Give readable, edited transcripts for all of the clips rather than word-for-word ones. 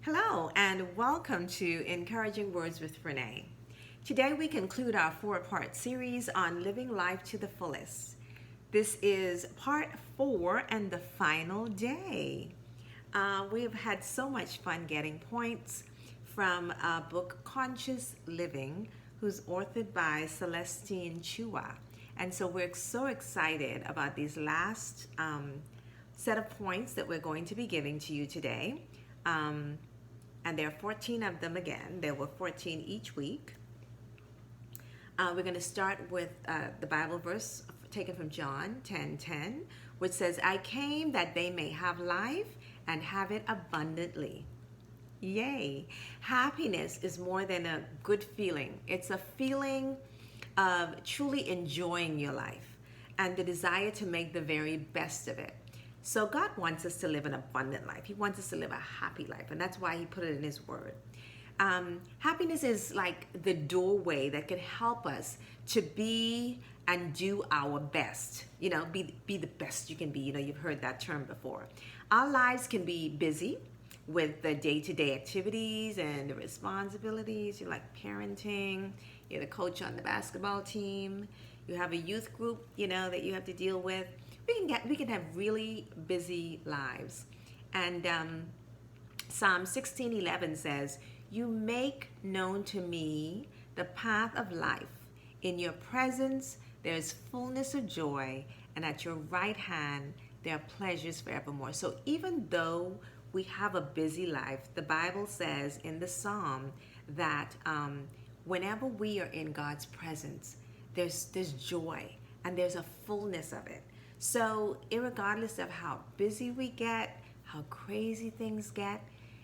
Hello, and welcome to Encouraging Words with Renae. Today, we conclude our four-part series on living life to the fullest. This is part 4 and the final day. We have had so much fun getting points from a book, Conscious Living, who's authored by Celestine Chua. And so we're so excited about these last set of points that we're going to be giving to you today. And there are 14 of them again. There were 14 each week. We're going to start with the Bible verse taken from John 10:10, which says, I came that they may have life and have it abundantly. Yay! Happiness is more than a good feeling. It's a feeling of truly enjoying your life and the desire to make the very best of it. So God wants us to live an abundant life. He wants us to live a happy life, and that's why He put it in His Word. Happiness is like the doorway that can help us to be and do our best. Be the best you can be. You've heard that term before. Our lives can be busy with the day-to-day activities and the responsibilities. You're like parenting. You're the coach on the basketball team. You have a youth group, that you have to deal with. We can have really busy lives. And Psalm 16:11 says, you make known to me the path of life. In your presence there is fullness of joy, and at your right hand there are pleasures forevermore. So even though we have a busy life, the Bible says in the Psalm that whenever we are in God's presence, there's joy and there's a fullness of it. So irregardless of how busy we get, how crazy things get,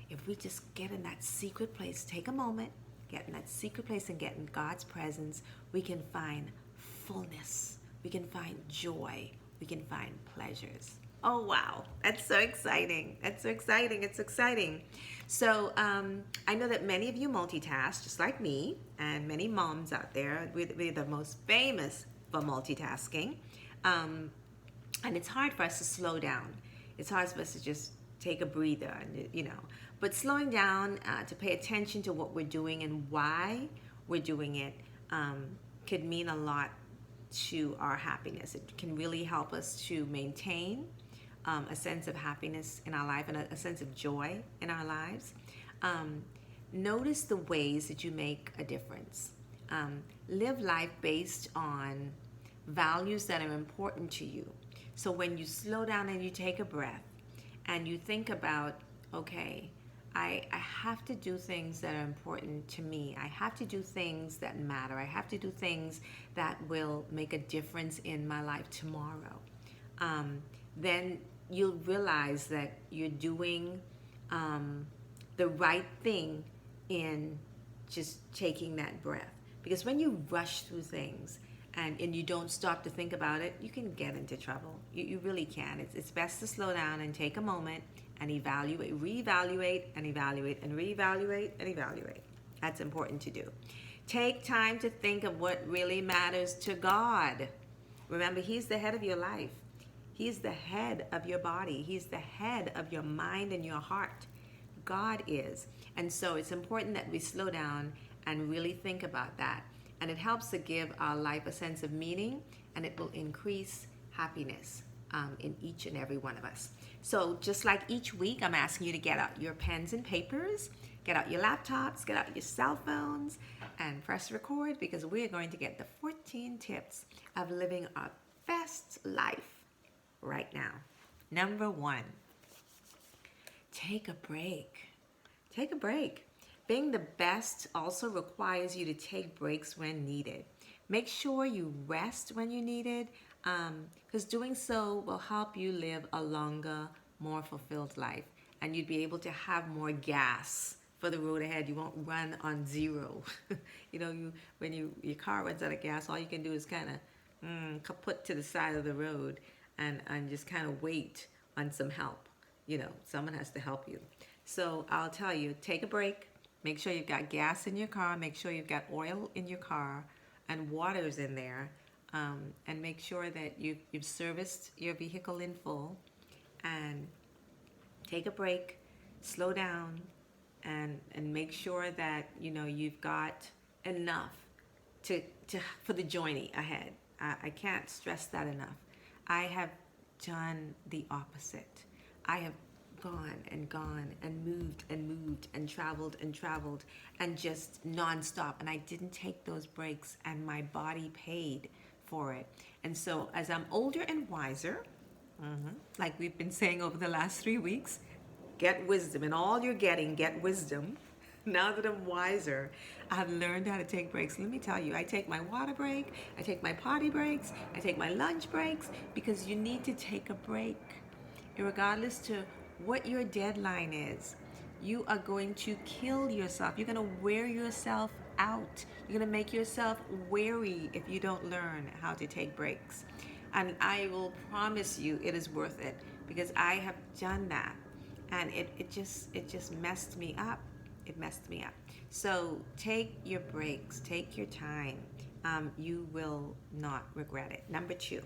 if we just get in that secret place, take a moment, get in that secret place and get in God's presence, we can find fullness, we can find joy, we can find pleasures. Oh, wow. That's so exciting. It's exciting. So I know that many of you multitask, just like me, and many moms out there. We're the most famous for multitasking. And it's hard for us to slow down. It's hard for us to just take a breather, But slowing down to pay attention to what we're doing and why we're doing it could mean a lot to our happiness. It can really help us to maintain a sense of happiness in our life and a sense of joy in our lives. Notice the ways that you make a difference. Live life based on values that are important to you. So when you slow down and you take a breath and you think about, okay, I have to do things that are important to me. I have to do things that matter. I have to do things that will make a difference in my life tomorrow. Then you'll realize that you're doing the right thing in just taking that breath. Because when you rush through things and you don't stop to think about it, you can get into trouble. You really can. It's best to slow down and take a moment and evaluate, reevaluate, and evaluate, and reevaluate, and evaluate. That's important to do. Take time to think of what really matters to God. Remember, He's the head of your life. He's the head of your body. He's the head of your mind and your heart. God is. And so it's important that we slow down and really think about that. And it helps to give our life a sense of meaning, and it will increase happiness in each and every one of us. So just like each week, I'm asking you to get out your pens and papers, get out your laptops, get out your cell phones, and press record, because we're going to get the 14 tips of living our best life right now. Number 1, take a break. Take a break. Being the best also requires you to take breaks when needed. Make sure you rest when you need it, because doing so will help you live a longer, more fulfilled life. And you'd be able to have more gas for the road ahead. You won't run on zero. When your car runs out of gas, all you can do is kind of put to the side of the road and just kind of wait on some help. Someone has to help you. So I'll tell you, take a break. Make sure you've got gas in your car. Make sure you've got oil in your car and water's in there. And make sure that you've serviced your vehicle in full. And take a break, slow down, and make sure that you've got enough to for the journey ahead. I can't stress that enough. I have done the opposite. I have gone and gone and moved and traveled and just nonstop. And I didn't take those breaks, and my body paid for it. And so as I'm older and wiser, like we've been saying over the last 3 weeks, get wisdom. And all you're getting, get wisdom. Now that I'm wiser, I've learned how to take breaks. Let me tell you, I take my water break, I take my potty breaks, I take my lunch breaks, because you need to take a break. Regardless to what your deadline is, you are going to kill yourself. You're going to wear yourself out. You're going to make yourself weary if you don't learn how to take breaks. And I will promise you it is worth it, because I have done that. And it just messed me up. It messed me up. So take your breaks, take your time. You will not regret it. Number 2,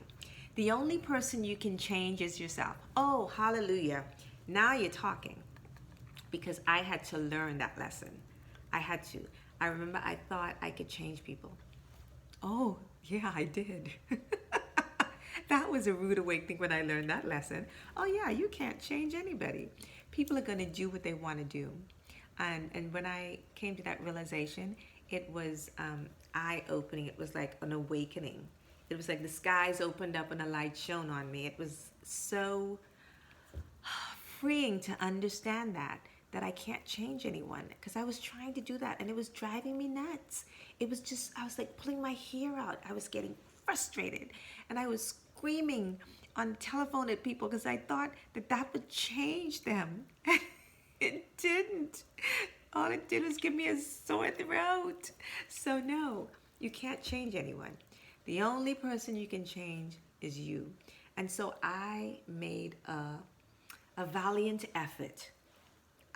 the only person you can change is yourself. Oh, hallelujah. Now you're talking. Because I had to learn that lesson. I had to. I remember I thought I could change people. Oh, yeah, I did. That was a rude awakening when I learned that lesson. Oh, yeah, you can't change anybody. People are going to do what they want to do. And when I came to that realization, it was eye-opening. It was like an awakening. It was like the skies opened up and a light shone on me. It was so freeing to understand that I can't change anyone, because I was trying to do that and it was driving me nuts. It was just, I was like pulling my hair out. I was getting frustrated and I was screaming on the telephone at people because I thought that would change them. It didn't. All it did was give me a sore throat. So no, you can't change anyone. The only person you can change is you. And so I made a valiant effort.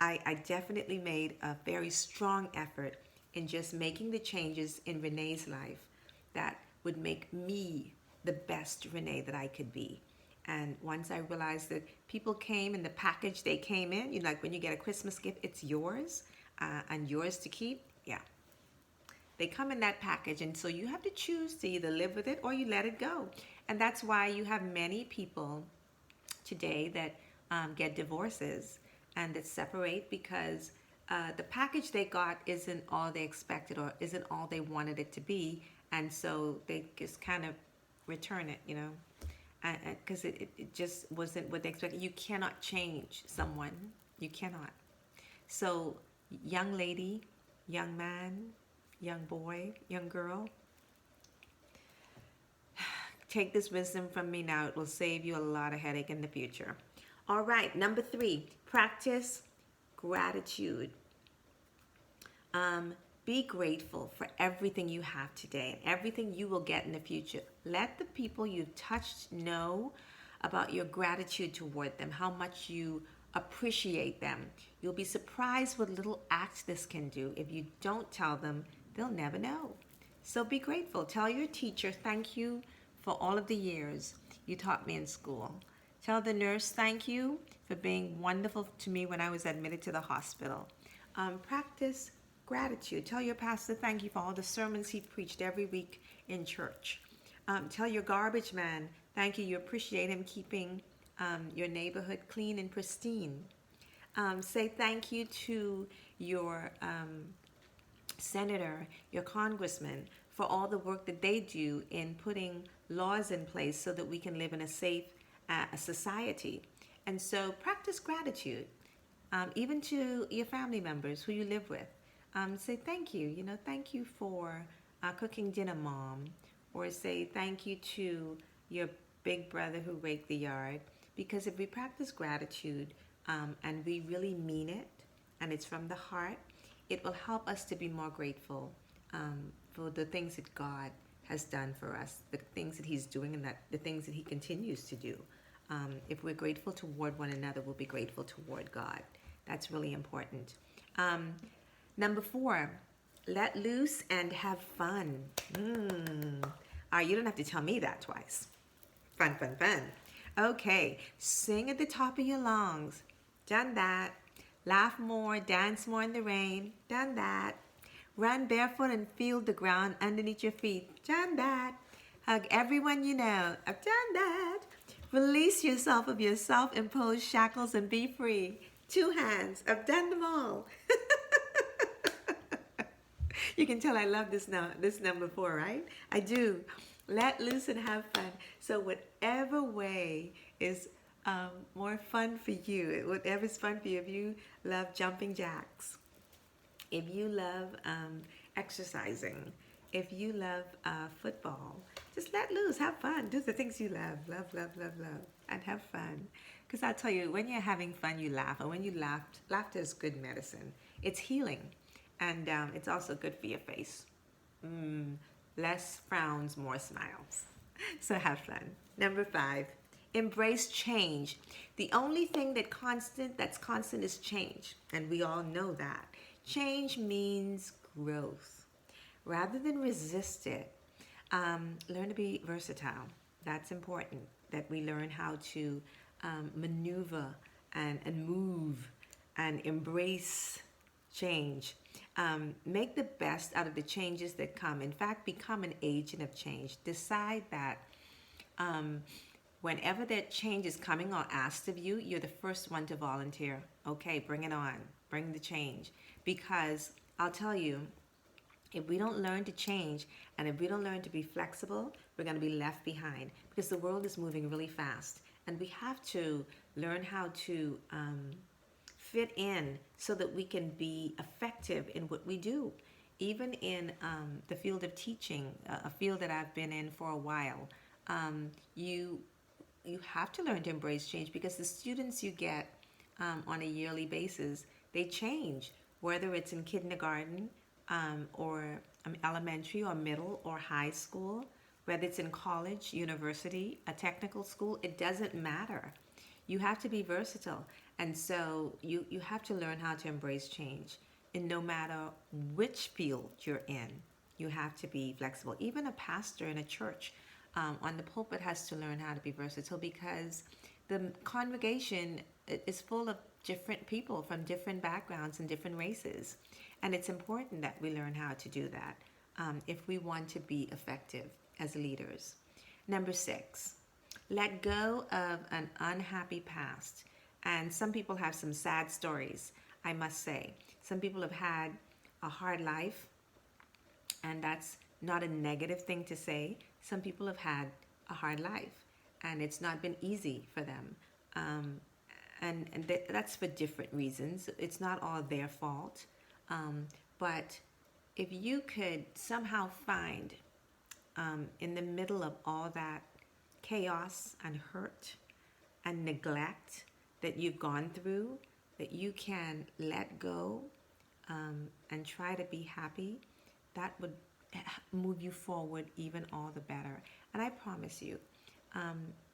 I definitely made a very strong effort in just making the changes in Renae's life that would make me the best Renae that I could be. And once I realized that people came in the package they came in, like when you get a Christmas gift, it's yours and yours to keep. Yeah. They come in that package, and so you have to choose to either live with it or you let it go. And that's why you have many people today that get divorces and that separate, because the package they got isn't all they expected or isn't all they wanted it to be. And so they just kind of return it, because it just wasn't what they expected. You cannot change someone. You cannot. So young lady, young man, young boy, young girl, take this wisdom from me now. It will save you a lot of headache in the future. All right, number 3, practice gratitude. Be grateful for everything you have today and everything you will get in the future. Let the people you've touched know about your gratitude toward them, how much you appreciate them. You'll be surprised what little acts this can do. If you don't tell them, they'll never know. So be grateful. Tell your teacher, thank you for all of the years you taught me in school. Tell the nurse, thank you for being wonderful to me when I was admitted to the hospital. Practice gratitude. Tell your pastor, thank you for all the sermons he preached every week in church. Tell your garbage man, thank you appreciate him keeping your neighborhood clean and pristine. Say thank you to your senator, your congressman, for all the work that they do in putting laws in place so that we can live in a safe society. And so practice gratitude, even to your family members who you live with. Say thank you, thank you for cooking dinner, Mom. Or say thank you to your big brother who raked the yard. Because if we practice gratitude and we really mean it, and it's from the heart, it will help us to be more grateful for the things that God has done for us, the things that he's doing, and the things that he continues to do. If we're grateful toward one another, we'll be grateful toward God. That's really important. Number 4, let loose and have fun. You don't have to tell me that twice. Fun, fun, fun. Okay, sing at the top of your lungs. Done that. Laugh more, dance more in the rain. Done that. Run barefoot and feel the ground underneath your feet. Done that. Hug everyone you know. I've done that. Release yourself of your self-imposed shackles and be free. 2 hands. I've done them all. You can tell I love this now. This number 4, right? I do. Let loose and have fun. So whatever way is more fun for you, whatever's fun for you. If you love jumping jacks, if you love exercising, if you love football, just let loose, have fun, do the things you love, and have fun. Because I'll tell you, when you're having fun, you laugh, and when you laugh, laughter is good medicine. It's healing, and it's also good for your face. Less frowns, more smiles. So have fun. Number 5, embrace change. The only thing that's constant is change, and we all know that. Change means growth. Rather than resist it, learn to be versatile. That's important, that we learn how to maneuver and move and embrace change. Make the best out of the changes that come. In fact, become an agent of change. Decide that whenever that change is coming or asked of you, you're the first one to volunteer. Okay, bring it on. Bring the change. Because I'll tell you, if we don't learn to change and if we don't learn to be flexible, we're going to be left behind, because the world is moving really fast. And we have to learn how to fit in so that we can be effective in what we do. Even in the field of teaching, a field that I've been in for a while, you have to learn to embrace change, because the students you get on a yearly basis, they change, whether it's in kindergarten or elementary or middle or high school, whether it's in college, university, a technical school, it doesn't matter. You have to be versatile. And so you have to learn how to embrace change. And no matter which field you're in, you have to be flexible. Even a pastor in a church on the pulpit has to learn how to be versatile, because the congregation is full of different people from different backgrounds and different races. And it's important that we learn how to do that if we want to be effective as leaders. Number 6, let go of an unhappy past. And some people have some sad stories, I must say. Some people have had a hard life, and that's not a negative thing to say. Some people have had a hard life, and it's not been easy for them. That's for different reasons. It's not all their fault. But if you could somehow find in the middle of all that chaos and hurt and neglect that you've gone through, that you can let go and try to be happy, that would move you forward even all the better. And I promise you,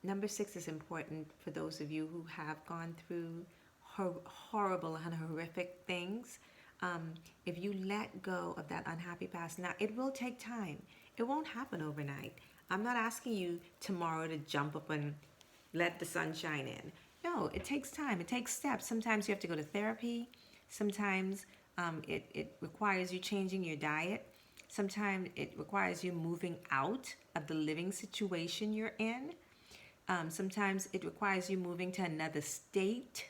number 6 is important for those of you who have gone through horrible and horrific things. If you let go of that unhappy past, now it will take time. It won't happen overnight. I'm not asking you tomorrow to jump up and let the sun shine in. No, it takes time. It takes steps. Sometimes you have to go to therapy. Sometimes it requires you changing your diet. Sometimes it requires you moving out of the living situation you're in. Sometimes it requires you moving to another state.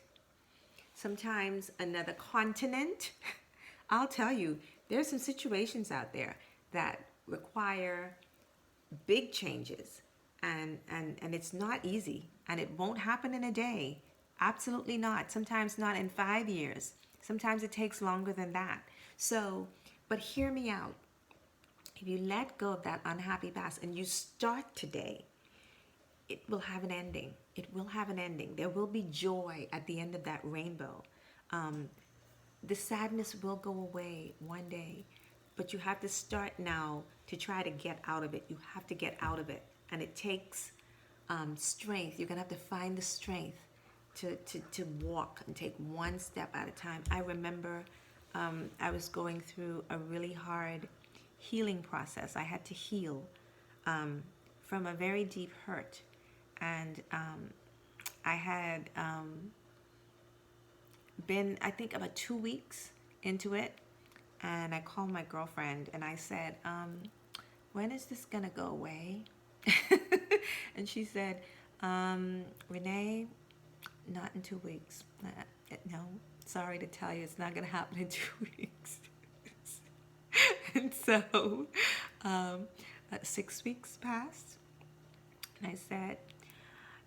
Sometimes another continent. I'll tell you, there's some situations out there that require big changes, and it's not easy, and it won't happen in a day. Absolutely not. Sometimes not in 5 years. Sometimes it takes longer than that. So, but hear me out. If you let go of that unhappy past and you start today, it will have an ending. It will have an ending. There will be joy at the end of that rainbow. The sadness will go away one day, but you have to start now to try to get out of it. You have to get out of it, and it takes strength. You're gonna have to find the strength to walk and take one step at a time. I remember I was going through a really hard healing process. I had to heal from a very deep hurt, and I had been, I think, about 2 weeks into it, and I called my girlfriend and I said, when is this gonna go away? And she said, Renae, not in 2 weeks. No, sorry to tell you, it's not gonna happen in 2 weeks. And so 6 weeks passed, and I said,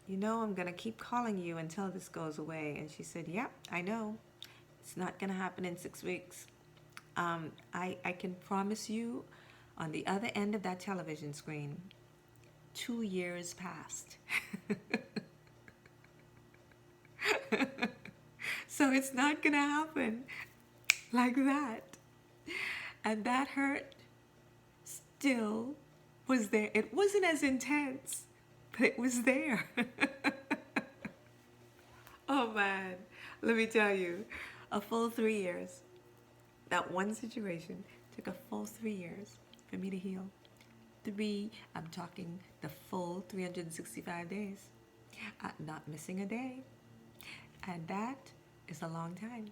I'm gonna keep calling you until this goes away. And she said, yep, I know. It's not gonna happen in 6 weeks. I can promise you, on the other end of that television screen, 2 years passed. So it's not gonna happen like that. And that hurt still was there. It wasn't as intense, but it was there. Oh man, let me tell you, a full 3 years. That one situation took a full 3 years for me to heal. I'm talking the full 365 days, not missing a day. And that is a long time.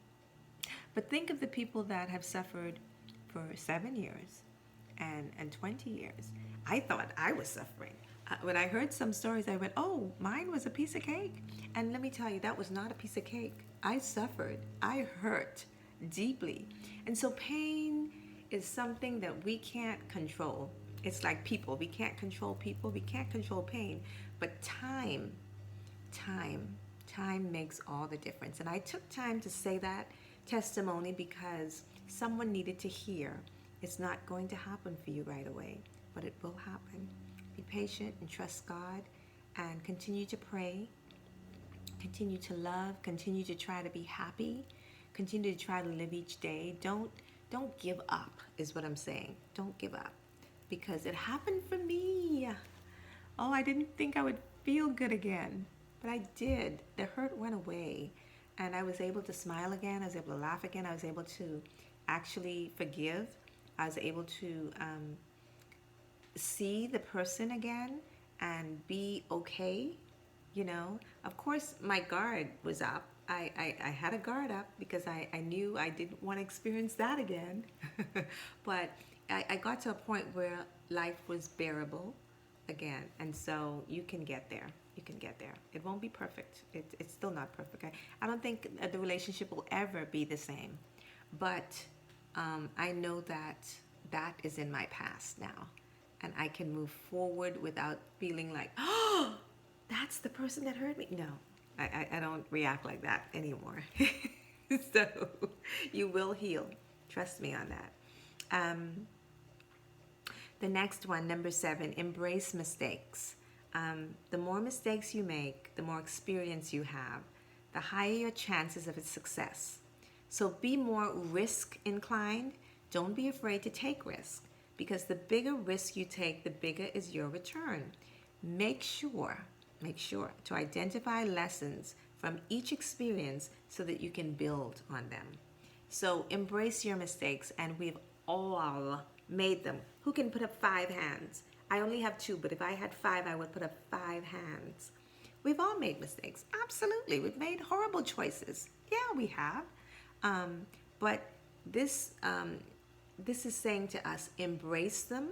But think of the people that have suffered for 7 years and 20 years. I thought I was suffering. When I heard some stories, I went, oh, mine was a piece of cake. And let me tell you, that was not a piece of cake. I suffered. I hurt deeply. And so pain is something that we can't control. It's like people. We can't control people. We can't control pain. But time makes all the difference. And I took time to say that testimony because someone needed to hear. It's not going to happen for you right away, but it will happen. Be patient and trust God, and continue to pray, continue to love, continue to try to be happy, continue to try to live each day. Don't give up is what I'm saying. Don't give up, because it happened for me. Oh, I didn't think I would feel good again, but I did. The hurt went away, and I was able to smile again. I was able to laugh again. I was able to actually forgive. I was able to see the person again and be okay. Of course my guard was up. I had a guard up because I knew I didn't want to experience that again. But I got to a point where life was bearable again. And so you can get there. You can get there. It won't be perfect. It's still not perfect. I don't think the relationship will ever be the same. But I know that is in my past now. And I can move forward without feeling like, oh, that's the person that hurt me. No, I don't react like that anymore. So you will heal. Trust me on that. The next one, number 7, embrace mistakes. The more mistakes you make, the more experience you have, the higher your chances of its success. So be more risk inclined. Don't be afraid to take risks, because the bigger risk you take, the bigger is your return. Make sure to identify lessons from each experience so that you can build on them. So embrace your mistakes, and we've all made them. Who can put up 5 hands? I only have 2, but if I had 5, I would put up 5 hands. We've all made mistakes. Absolutely. We've made horrible choices. Yeah, we have. But this is saying to us, embrace them,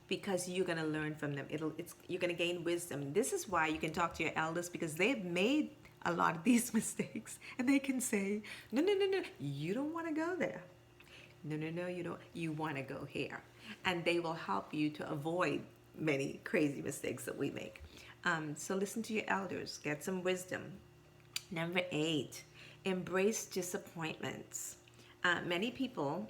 because you're going to learn from them. You're going to gain wisdom. This is why you can talk to your elders, because they've made a lot of these mistakes, and they can say, no, you don't want to go there. No, you don't. You want to go here. And they will help you to avoid many crazy mistakes that we make. So listen to your elders. Get some wisdom. Number 8, embrace disappointments. Many people,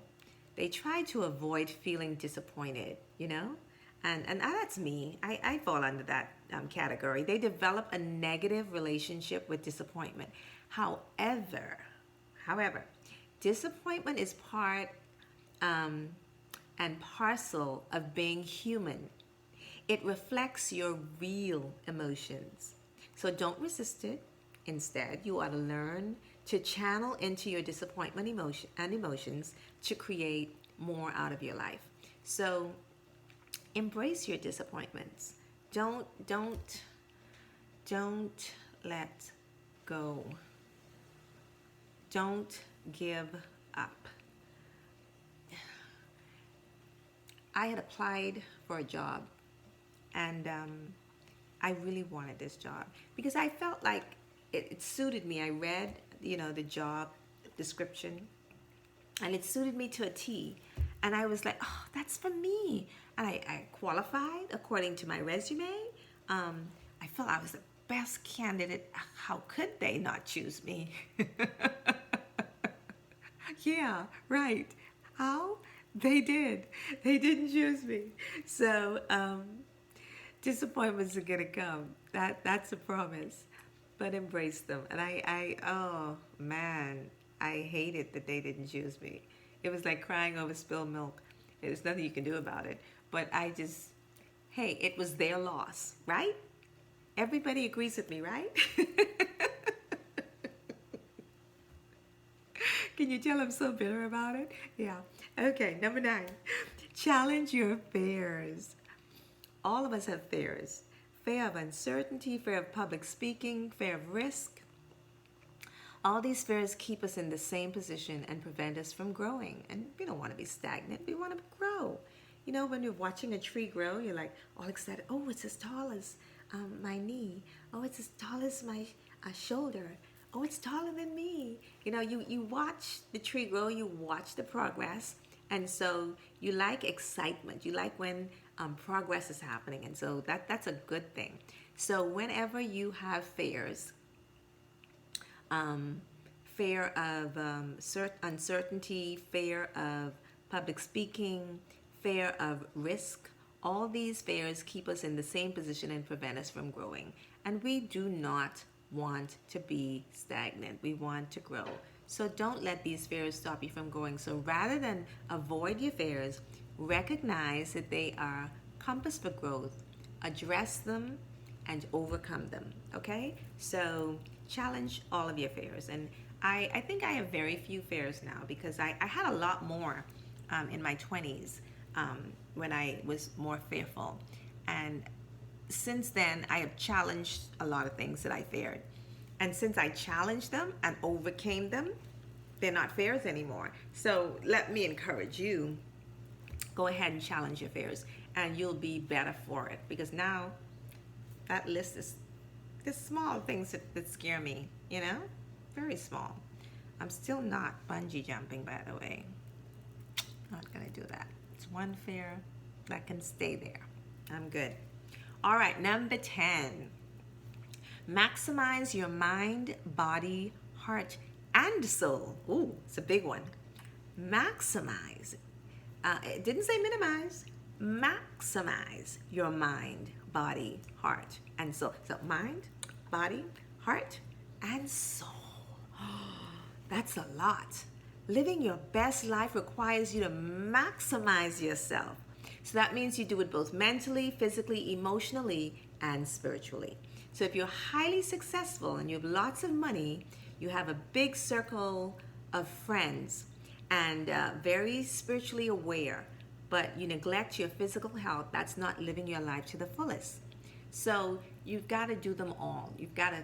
they try to avoid feeling disappointed, and that's me. I fall under that category. They develop a negative relationship with disappointment. However, disappointment is part and parcel of being human. It reflects your real emotions. So don't resist it. Instead, you ought to learn to channel into your disappointment emotions to create more out of your life. So embrace your disappointments. Don't let go. don't give up. I had applied for a job, and I really wanted this job because I felt like it suited me. I read, the job description, and it suited me to a T. And I was like, oh, that's for me. And I qualified according to my resume. I felt I was the best candidate. How could they not choose me? Yeah, right. How? They did. They didn't choose me. So disappointments are gonna come. That's a promise. But embrace them. And oh man, I hated that they didn't choose me. It was like crying over spilled milk. There's nothing you can do about it. But hey, it was their loss, right? Everybody agrees with me, right? Can you tell I'm so bitter about it? Yeah. Okay, number 9. Challenge your fears. All of us have fears. Fear of uncertainty, fear of public speaking, fear of risk. All these fears keep us in the same position and prevent us from growing. And we don't want to be stagnant. We want to grow. When you're watching a tree grow, you're like all excited. Oh, it's as tall as my knee. Oh, it's as tall as my shoulder. Oh, it's taller than me. You watch the tree grow, you watch the progress. And so you like excitement. You like when progress is happening. And so that's a good thing. So whenever you have fears, fear of uncertainty, fear of public speaking, fear of risk, all these fears keep us in the same position and prevent us from growing. And we do not want to be stagnant. We want to grow. So don't let these fears stop you from growing. So rather than avoid your fears, recognize that they are compass for growth, address them, and overcome them. Okay? So challenge all of your fears. And I think I have very few fears now because I had a lot more in my 20s when I was more fearful. And since then, I have challenged a lot of things that I feared. And since I challenged them and overcame them, they're not fears anymore. So let me encourage you, go ahead and challenge your fears and you'll be better for it. Because now that list is the small things that scare me, very small. I'm still not bungee jumping, by the way. Not gonna do that. It's one fear that can stay there. I'm good. All right, number 10. Maximize your mind, body, heart, and soul. Ooh, it's a big one. Maximize. It didn't say minimize. Maximize your mind, body, heart, and soul. So mind, body, heart, and soul. That's a lot. Living your best life requires you to maximize yourself. So that means you do it both mentally, physically, emotionally, and spiritually. So if you're highly successful and you have lots of money, you have a big circle of friends and very spiritually aware, but you neglect your physical health, that's not living your life to the fullest. So you've got to do them all. You've got to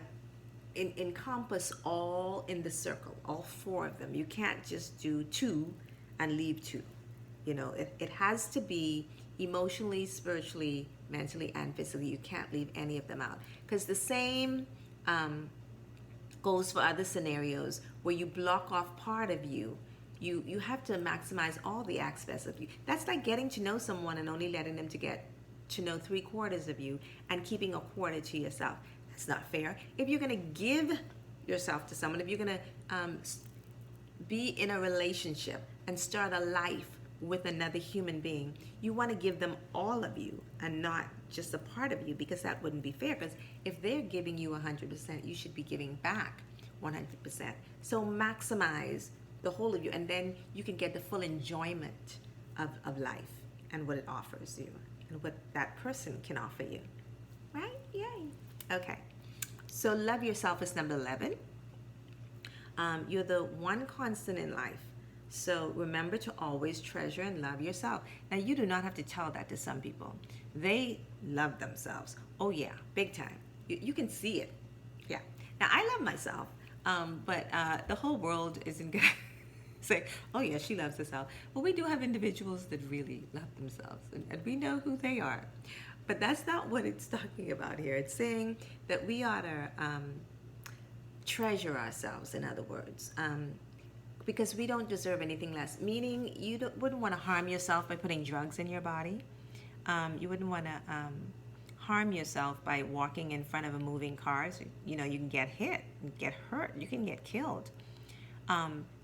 encompass all in the circle, all 4 of them. You can't just do 2 and leave 2. It has to be emotionally, spiritually, mentally, and physically. You can't leave any of them out. Because the same goes for other scenarios where you block off part of you. You have to maximize all the aspects of you. That's like getting to know someone and only letting them to get to know 3/4 of you and keeping 1/4 to yourself. That's not fair. If you're going to give yourself to someone, if you're going to be in a relationship and start a life with another human being, you want to give them all of you and not just a part of you, because that wouldn't be fair. Because if they're giving you 100%, you should be giving back 100%. So maximize the whole of you, and then you can get the full enjoyment of life and what it offers you and what that person can offer you. Right? Yay. Okay. So love yourself is number 11. You're the one constant in life. So remember to always treasure and love yourself. Now, you do not have to tell that to some people. They love themselves. Oh yeah, big time. You can see it. Yeah. Now, I love myself, But the whole world isn't going to say, oh, yeah, she loves herself. Well, we do have individuals that really love themselves, and we know who they are. But that's not what it's talking about here. It's saying that we ought to treasure ourselves, in other words, because we don't deserve anything less. Meaning, wouldn't want to harm yourself by putting drugs in your body. You wouldn't want to harm yourself by walking in front of a moving car. So, you know, you can get hit, get hurt, you can get killed.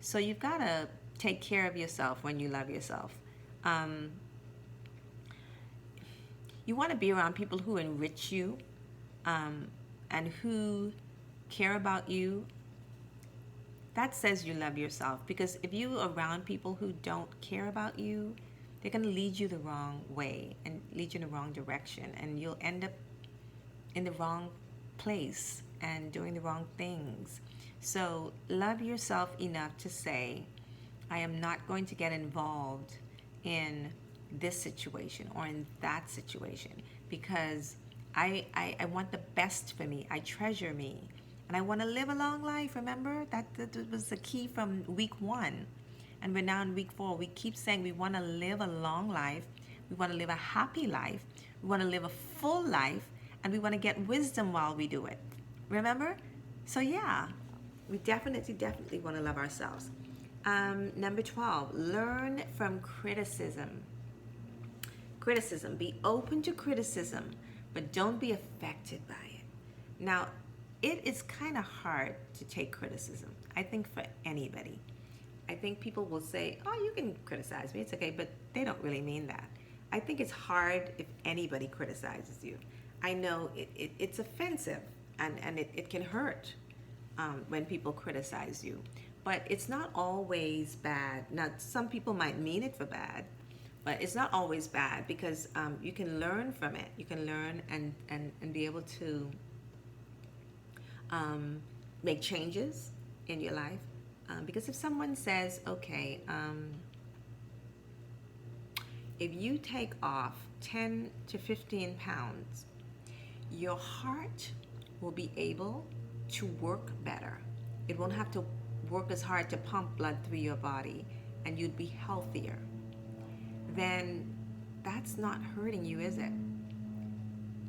So you've got to take care of yourself when you love yourself. You want to be around people who enrich you and who care about you. That says you love yourself, because if you're around people who don't care about you, they're going to lead you the wrong way and lead you in the wrong direction, and you'll end up in the wrong place and doing the wrong things. So love yourself enough to say, I am not going to get involved in this situation or in that situation, because I want the best for me. I treasure me. And I want to live a long life. Remember? That was the key from week 1. And we're now in week 4. We keep saying we want to live a long life. We want to live a happy life. We want to live a full life. And we want to get wisdom while we do it. Remember? So yeah, we definitely want to love ourselves. Number 12, learn from criticism. Criticism. Be open to criticism, but don't be affected by it. Now, it is kind of hard to take criticism, I think, for anybody. I think people will say, oh, you can criticize me, it's okay, but they don't really mean that. I think it's hard if anybody criticizes you. I know it's offensive, and it can hurt when people criticize you, but it's not always bad. Now, some people might mean it for bad, but it's not always bad, because you can learn from it. You can learn and be able to make changes in your life. Because if someone says, okay, if you take off 10 to 15 pounds, your heart will be able to work better. It won't have to work as hard to pump blood through your body, and you'd be healthier. Then that's not hurting you, is it?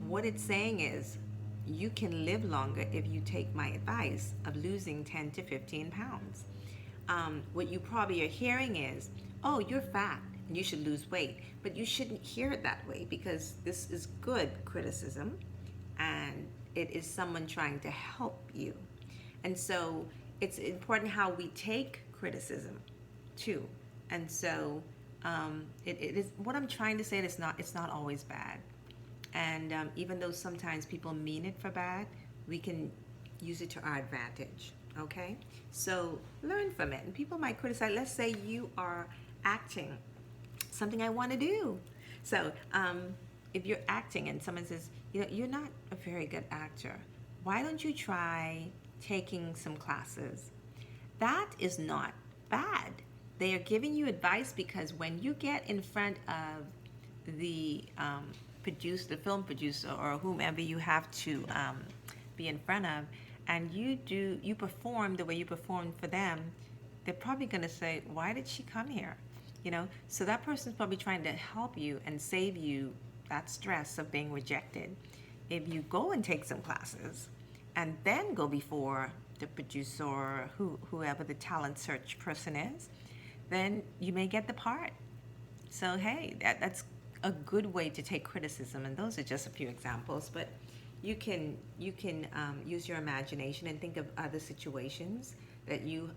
What it's saying is, you can live longer if you take my advice of losing 10 to 15 pounds. What you probably are hearing is, oh, you're fat and you should lose weight. But you shouldn't hear it that way, because this is good criticism, and it is someone trying to help you. And so it's important how we take criticism too. And so it is, what I'm trying to say, it's not always bad. And even though sometimes people mean it for bad, we can use it to our advantage, okay? So learn from it. And people might criticize. Let's say you are acting, something I want to do. So if you're acting and someone says, you know, you're not a very good actor, why don't you try taking some classes? That is not bad. They are giving you advice, because when you get in front of the film producer, or whomever you have to be in front of, and you perform the way you performed for them, they're probably going to say, why did she come here? You know, so that person's probably trying to help you and save you that stress of being rejected. If you go and take some classes and then go before the producer or whoever the talent search person is, then you may get the part. So hey, that's a good way to take criticism, and those are just a few examples. But you can use your imagination and think of other situations that you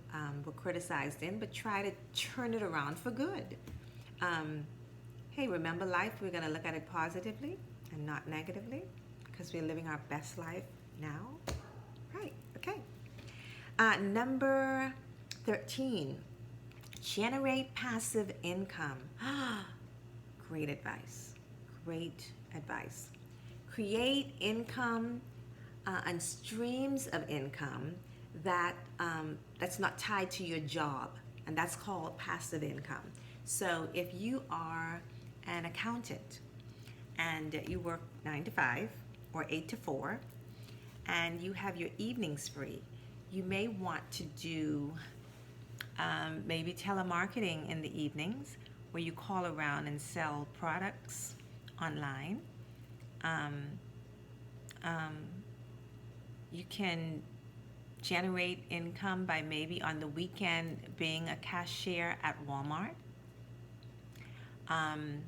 were criticized in, but try to turn it around for good. Hey, remember life, we're going to look at it positively and not negatively, because we're living our best life now. Right, okay. Number 13, generate passive income. Great advice. Great advice. Create income and streams of income that's not tied to your job, and that's called passive income. So if you are an accountant and you work 9 to 5 or 8 to 4, and you have your evenings free, you may want to do maybe telemarketing in the evenings, where you call around and sell products online. Um, um, you can generate income by maybe on the weekend being a cashier at Walmart. Um,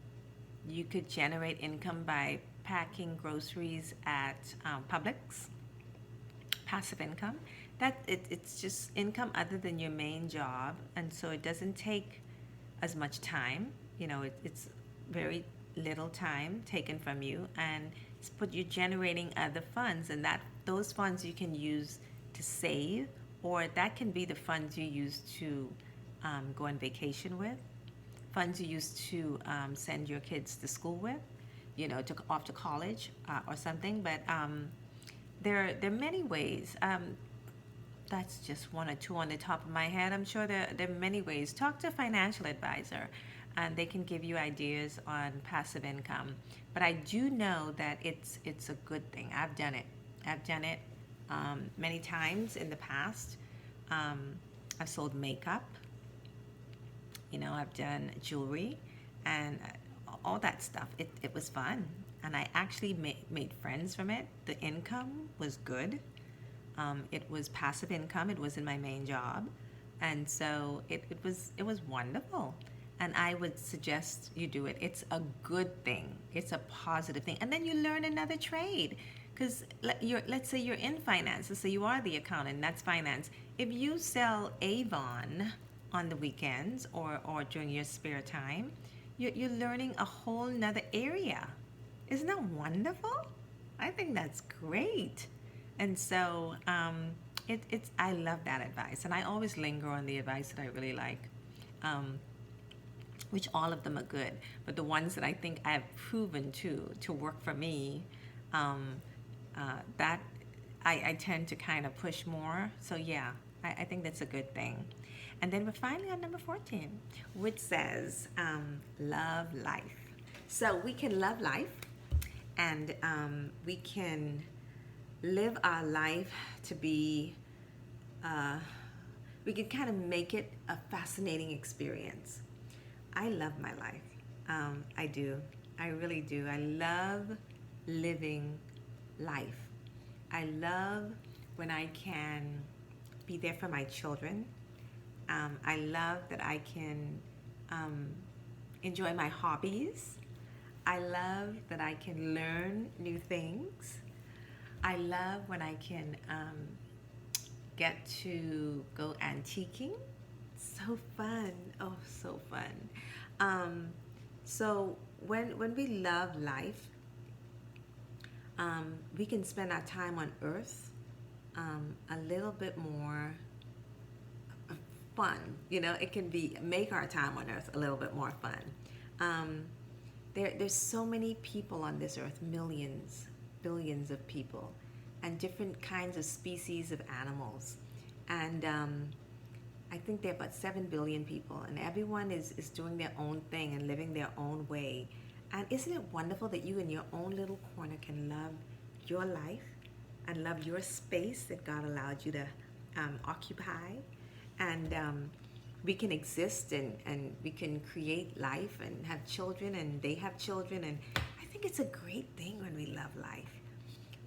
you could generate income by packing groceries at Publix. Passive income. It's just income other than your main job, and so it doesn't take as much time. It's very little time taken from you, and you're generating other funds, and those funds you can use to save, or that can be the funds you use to go on vacation with, funds you use to send your kids to school with, off to college or something. But there are many ways. That's just one or two on the top of my head. I'm sure there are many ways. Talk to a financial advisor, and they can give you ideas on passive income. But I do know that it's a good thing. I've done it. Many times in the past. I've sold makeup. I've done jewelry and all that stuff. It was fun, and I actually made friends from it. The income was good. It was passive income. It wasn't my main job, and so it was wonderful. And I would suggest you do it. It's a good thing. It's a positive thing. And then you learn another trade. Because let's say you're in finance. Let's say you are the accountant. That's finance. If you sell Avon on the weekends or during your spare time, you're learning a whole nother area. Isn't that wonderful? I think that's great. And so I love that advice. And I always linger on the advice that I really like. Which all of them are good, but the ones that I think I have proven to work for me, that I tend to kind of push more. So yeah, I think that's a good thing. And then we're finally on number 14, which says love life. So we can love life, and we can live our life to be, we can kind of make it a fascinating experience. I love my life. I do. I really do. I love living life. I love when I can be there for my children. I love that I can enjoy my hobbies. I love that I can learn new things. I love when I can get to go antiquing. So fun. Oh, so fun. So when we love life, we can spend our time on earth a little bit more fun. It can make our time on earth a little bit more fun. There's so many people on this earth, millions, billions of people, and different kinds of species of animals. And I think there are about 7 billion people, and everyone is doing their own thing and living their own way. And isn't it wonderful that you in your own little corner can love your life and love your space that God allowed you to occupy? And we can exist and we can create life and have children, and they have children. And I think it's a great thing when we love life.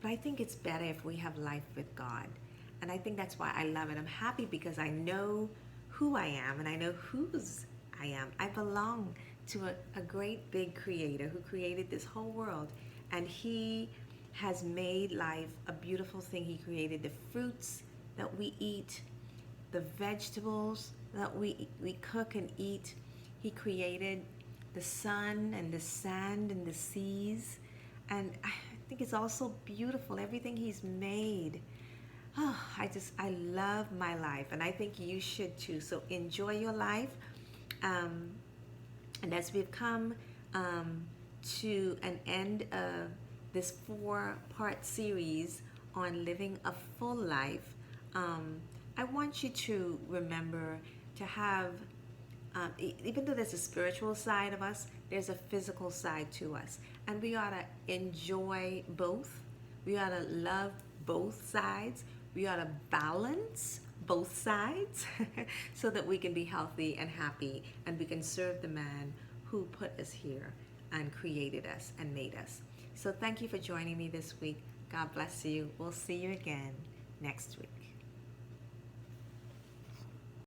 But I think it's better if we have life with God. And I think that's why I love it. I'm happy because I know who I am and I know whose I am. I belong to a great big creator who created this whole world. And he has made life a beautiful thing. He created the fruits that we eat, the vegetables that we cook and eat. He created the sun and the sand and the seas. And I think it's also beautiful, everything he's made. Oh, I love my life, and I think you should too. So enjoy your life. And as we've come to an end of this 4-part series on living a full life, I want you to remember to have, even though there's a spiritual side of us, there's a physical side to us. And we ought to enjoy both. We ought to love both sides. We ought to balance both sides so that we can be healthy and happy and we can serve the man who put us here and created us and made us. So thank you for joining me this week. God bless you. We'll see you again next week.